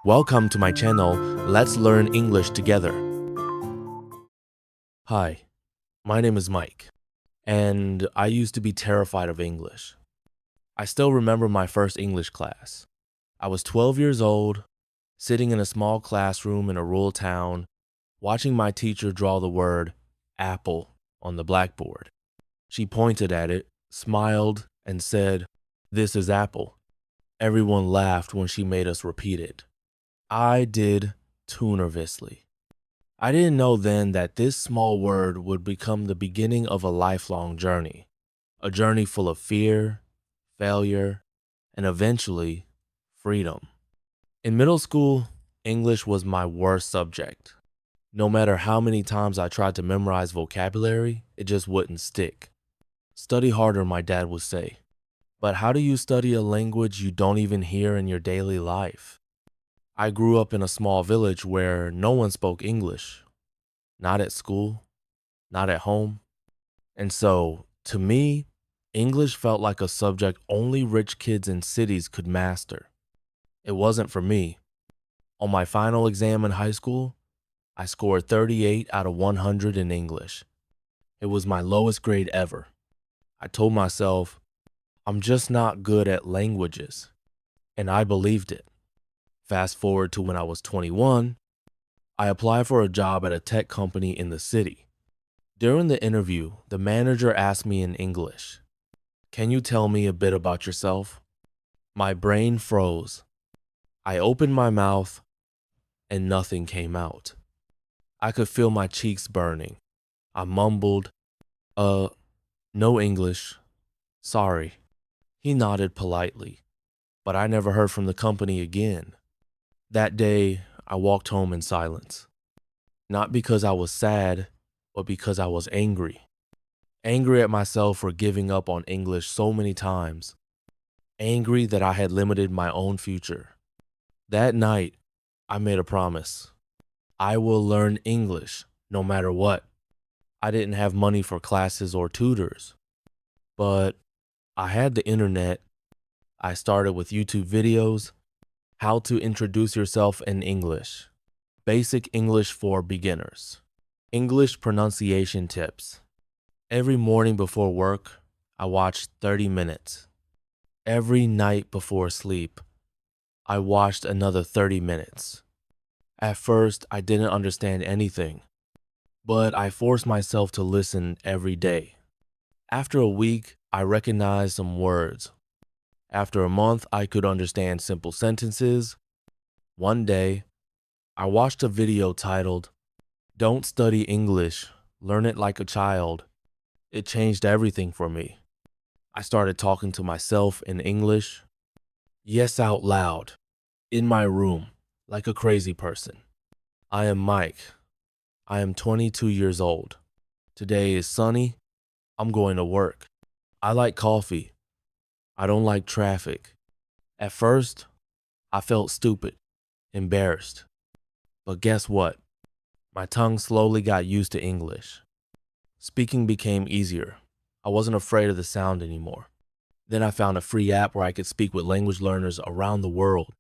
Welcome to my channel. Let's learn English together. Hi, my name is Mike, and I used to be terrified of English. I still remember my first English class. I was 12 years old, sitting in a small classroom in a rural town, watching my teacher draw the word apple on the blackboard. She pointed at it, smiled, and said, "This is apple." Everyone laughed when she made us repeat it. I did too nervously. I didn't know then that this small word would become the beginning of a lifelong journey, a journey full of fear, failure, and eventually freedom. In middle school, English was my worst subject. No matter how many times I tried to memorize vocabulary, it just wouldn't stick. Study harder, my dad would say. But how do you study a language you don't even hear in your daily life? I grew up in a small village where no one spoke English. Not at school, not at home. And so, to me, English felt like a subject only rich kids in cities could master. It wasn't for me. On my final exam in high school, I scored 38 out of 100 in English. It was my lowest grade ever. I told myself, I'm just not good at languages. And I believed it. Fast forward to when I was 21, I applied for a job at a tech company in the city. During the interview, the manager asked me in English, "Can you tell me a bit about yourself?" My brain froze. I opened my mouth and nothing came out. I could feel my cheeks burning. I mumbled, no English. Sorry." He nodded politely, but I never heard from the company again. That day, I walked home in silence. Not because I was sad, but because I was angry. Angry at myself for giving up on English so many times. Angry that I had limited my own future. That night, I made a promise. I will learn English no matter what. I didn't have money for classes or tutors, but I had the internet. I started with YouTube videos, how to introduce yourself in English, basic English for beginners, English pronunciation tips. Every morning before work, I watched 30 minutes. Every night before sleep, I watched another 30 minutes. At first, I didn't understand anything, but I forced myself to listen every day. After a week, I recognized some words. After a month, I could understand simple sentences. One day, I watched a video titled, "Don't Study English, Learn It Like a Child." It changed everything for me. I started talking to myself in English. Yes, out loud, in my room, like a crazy person. I am Mike. I am 22 years old. Today is sunny. I'm going to work. I like coffee. I don't like traffic. At first, I felt stupid, embarrassed. But guess what? My tongue slowly got used to English. Speaking became easier. I wasn't afraid of the sound anymore. Then I found a free app where I could speak with language learners around the world.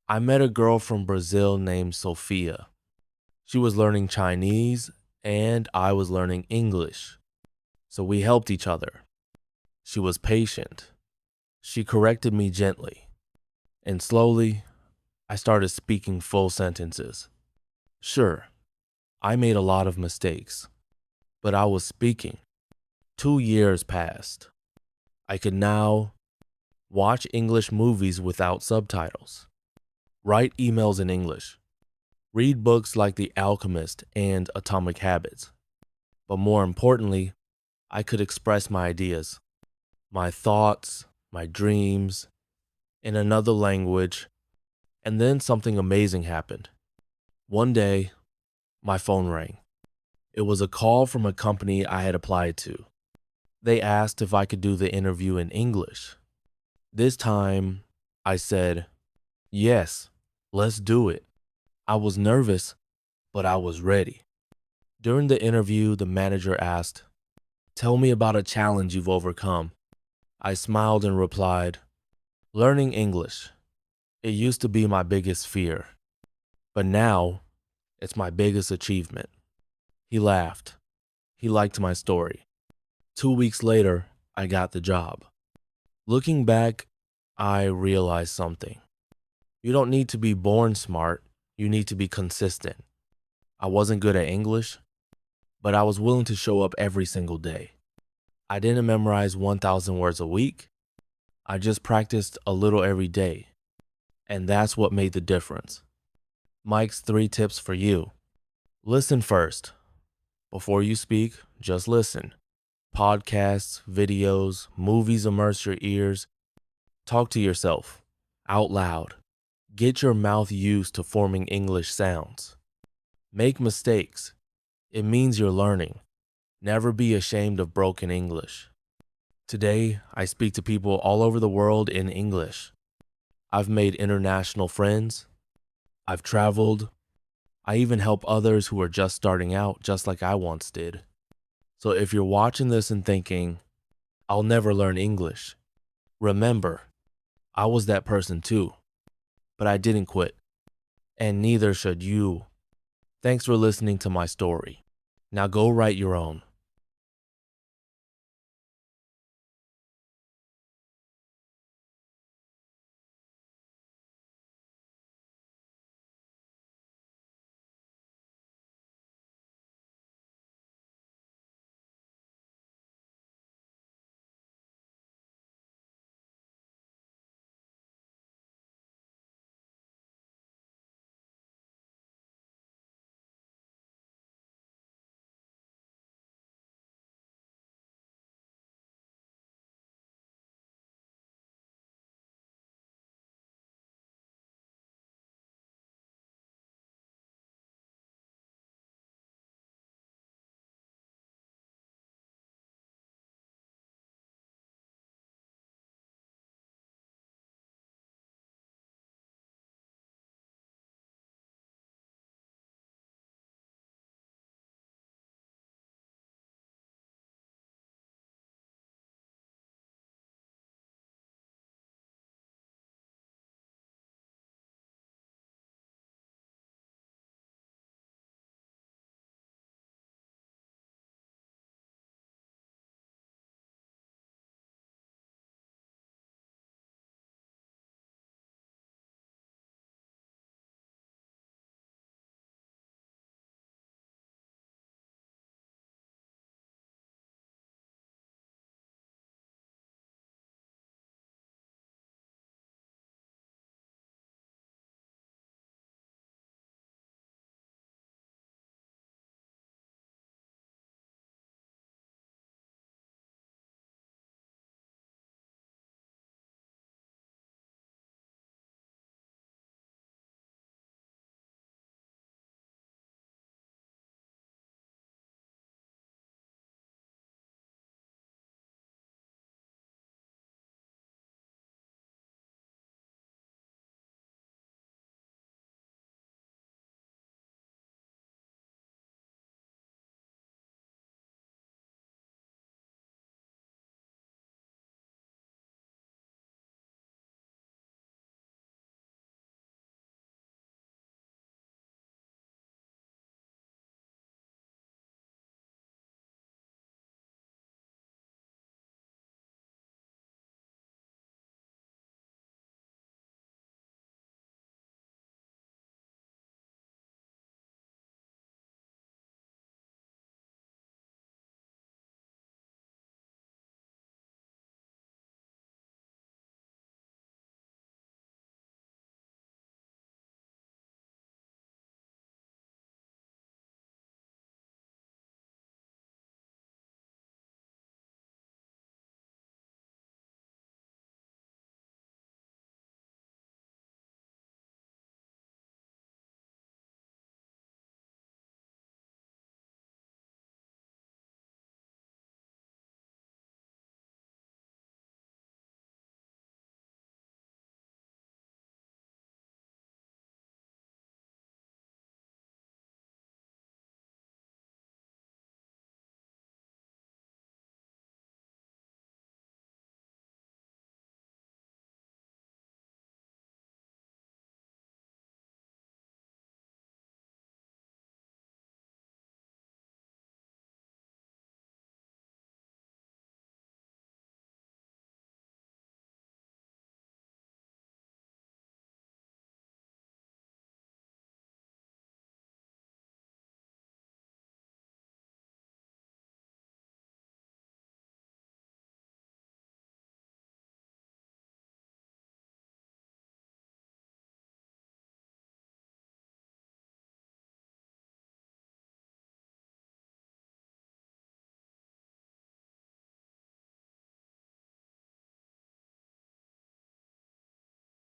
I met a girl from Brazil named Sophia. She was learning Chinese and I was learning English. So we helped each other. She was patient. She corrected me gently. And slowly, I started speaking full sentences. Sure, I made a lot of mistakes, but I was speaking. 2 years passed. I could now watch English movies without subtitles, write emails in English, read books like The Alchemist and Atomic Habits. But more importantly, I could express my ideas, my thoughts, my dreams, in another language. And then something amazing happened. One day, my phone rang. It was a call from a company I had applied to. They asked if I could do the interview in English. This time, I said, "Yes, let's do it." I was nervous, but I was ready. During the interview, the manager asked, "Tell me about a challenge you've overcome." I smiled and replied, "Learning English." It used to be my biggest fear, but now it's my biggest achievement. He laughed. He liked my story. 2 weeks later, I got the job. Looking back, I realized something. You don't need to be born smart, you need to be consistent. I wasn't good at English, but I was willing to show up every single day. I didn't memorize 1,000 words a week. I just practiced a little every day. And that's what made the difference. Mike's 3 tips for you. Listen first. Before you speak, just listen. Podcasts, videos, movies immerse your ears. Talk to yourself, out loud. Get your mouth used to forming English sounds. Make mistakes. It means you're learning. Never be ashamed of broken English. Today, I speak to people all over the world in English. I've made international friends. I've traveled. I even help others who are just starting out, just like I once did. So if you're watching this and thinking, I'll never learn English, remember, I was that person too, but I didn't quit. And neither should you. Thanks for listening to my story. Now go write your own.